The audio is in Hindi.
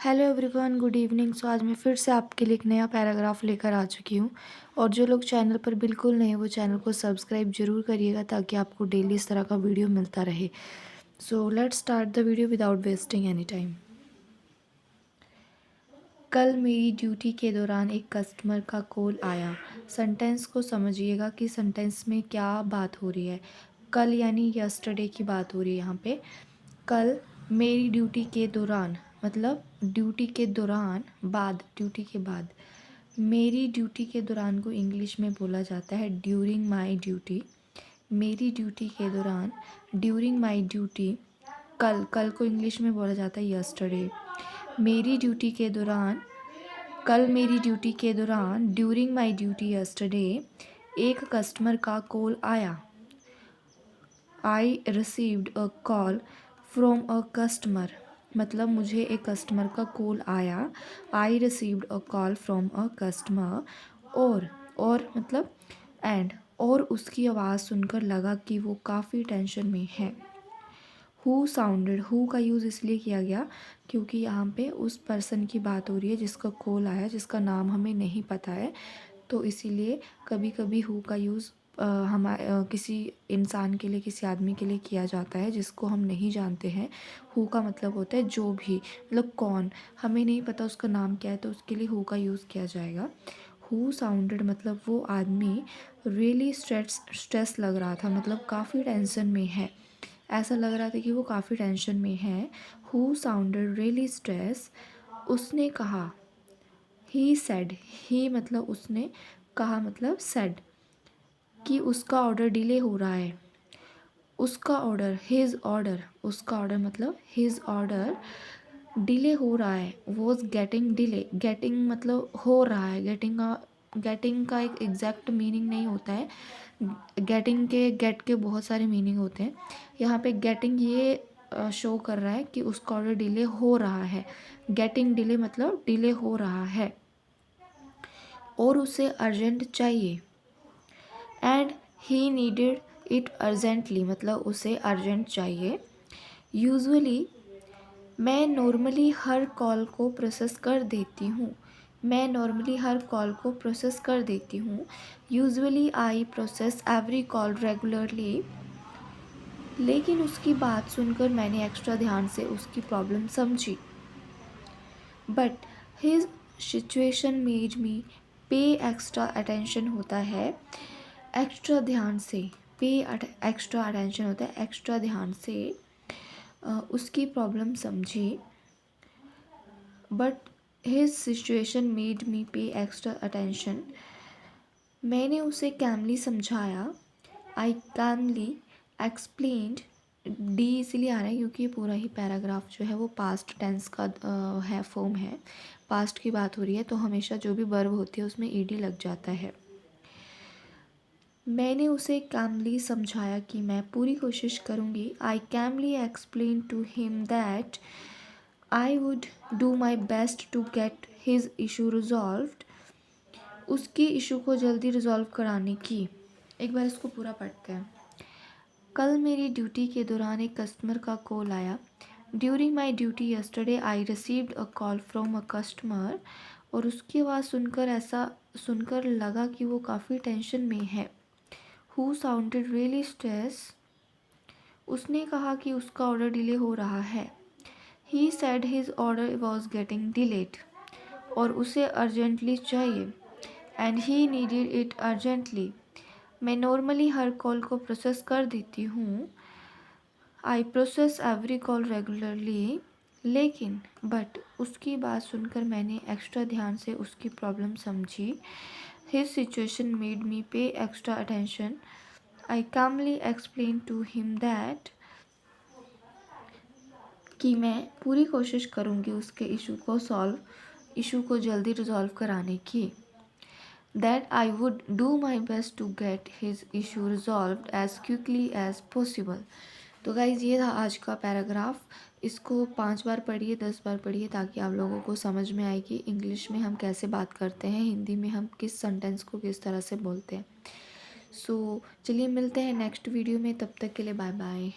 Hello everyone, good evening. So आज मैं फिर से आपके लिए एक नया पैराग्राफ लेकर आ चुकी हूँ। और जो लोग चैनल पर बिल्कुल नए हैं वो चैनल को सब्सक्राइब जरूर करिएगा ताकि आपको डेली इस तरह का वीडियो मिलता रहे। So let's start the video without wasting any time. कल मेरी ड्यूटी के दौरान एक कस्टमर का कॉल आया। सेंटेंस को समझिएगा कि सेंटेंस में क्या बात हो रही है। कल यानी यस्टरडे की बात हो रही है यहाँ पे। कल मेरी ड्यूटी के दौरान मतलब ड्यूटी के दौरान, बाद, ड्यूटी के बाद। मेरी ड्यूटी के दौरान को इंग्लिश में बोला जाता है ड्यूरिंग माई ड्यूटी। मेरी ड्यूटी के दौरान, ड्यूरिंग माई ड्यूटी। कल को इंग्लिश में बोला जाता है यस्टरडे। मेरी ड्यूटी के दौरान, कल मेरी ड्यूटी के दौरान, ड्यूरिंग माई ड्यूटी यस्टरडे, एक कस्टमर का कॉल आया। I received a call from a customer, मतलब मुझे एक कस्टमर का कॉल आया। I received a call from a customer. और मतलब एंड, और उसकी आवाज़ सुनकर लगा कि वो काफ़ी टेंशन में है। हु साउंडेड, हु का यूज़ इसलिए किया गया क्योंकि यहाँ पे उस पर्सन की बात हो रही है जिसका कॉल आया, जिसका नाम हमें नहीं पता है। तो इसीलिए कभी कभी हु का यूज़ किसी इंसान के लिए, किसी आदमी के लिए किया जाता है जिसको हम नहीं जानते हैं। हु का मतलब होता है जो भी, मतलब कौन, हमें नहीं पता उसका नाम क्या है तो उसके लिए हु का यूज़ किया जाएगा। हु साउंडेड मतलब वो आदमी रियली स्ट्रेस लग रहा था, मतलब काफ़ी टेंशन में है। ऐसा लग रहा था कि वो काफ़ी टेंशन में है। हु साउंडेड रियली स्ट्रेस, उसने कहा। ही सेड, ही मतलब उसने, कहा मतलब सेड, कि उसका ऑर्डर डिले हो रहा है। उसका ऑर्डर, हिज ऑर्डर, उसका ऑर्डर मतलब हिज ऑर्डर डिले हो रहा है। वॉज गेटिंग डिले, गेटिंग मतलब हो रहा है। गेटिंग का एक एग्जैक्ट मीनिंग नहीं होता है। गेटिंग के, गेट के बहुत सारे मीनिंग होते हैं। यहाँ पे गेटिंग ये शो कर रहा है कि उसका ऑर्डर डिले हो रहा है। गेटिंग डिले मतलब डिले हो रहा है और उसे अर्जेंट चाहिए। And he needed it urgently, मतलब उसे अर्जेंट चाहिए। यूजुअली, मैं नॉर्मली हर कॉल को प्रोसेस कर देती हूँ। मैं नॉर्मली हर कॉल को प्रोसेस कर देती हूँ। Usually I process every call regularly. लेकिन उसकी बात सुनकर मैंने एक्स्ट्रा ध्यान से उसकी प्रॉब्लम समझी। But his situation made me pay extra attention होता है एक्स्ट्रा ध्यान से। पे एक्स्ट्रा अटेंशन होता है एक्स्ट्रा ध्यान से उसकी प्रॉब्लम समझी। But his situation made me pay extra attention, मैंने उसे कैमली समझाया। आई कैमली एक्सप्लेन्ड, डी इसलिए आ रहा है क्योंकि ये पूरा ही पैराग्राफ जो है वो पास्ट टेंस का है, फॉर्म है। पास्ट की बात हो रही है तो हमेशा जो भी वर्ब होती है उसमें ईडी लग जाता है। मैंने उसे कैमली समझाया कि मैं पूरी कोशिश करूँगी। I calmly explain to him that I would do my best to get his issue resolved, उसकी इशू को जल्दी रिजॉल्व कराने की। एक बार इसको पूरा पढ़ते हैं। कल मेरी ड्यूटी के दौरान एक कस्टमर का कॉल आया। During my duty yesterday I received a call from a customer, और उसकी आवाज़ सुनकर ऐसा सुनकर लगा कि वो काफ़ी टेंशन में है। हु साउंडेड रियली स्ट्रेस, उसने कहा कि उसका ऑर्डर डिले हो रहा है। He said his order was getting delayed, और उसे अर्जेंटली चाहिए। And he needed it urgently, मैं नॉर्मली हर कॉल को प्रोसेस कर देती हूँ। आई प्रोसेस एवरी कॉल रेगुलरली। लेकिन, बट, उसकी बात सुनकर मैंने एक्स्ट्रा ध्यान से उसकी प्रॉब्लम समझी। His situation made me pay extra attention. I calmly explain to him that, कि मैं पूरी कोशिश करूँगी उसके इशू को जल्दी रिजॉल्व कराने की। That I would do my best to get his issue resolved as quickly as possible. तो गाइज़ ये था आज का पैराग्राफ। इसको 5 बार पढ़िए, 10 बार पढ़िए ताकि आप लोगों को समझ में आए कि इंग्लिश में हम कैसे बात करते हैं, हिंदी में हम किस सेंटेंस को किस तरह से बोलते हैं। सो चलिए मिलते हैं नेक्स्ट वीडियो में, तब तक के लिए बाय बाय।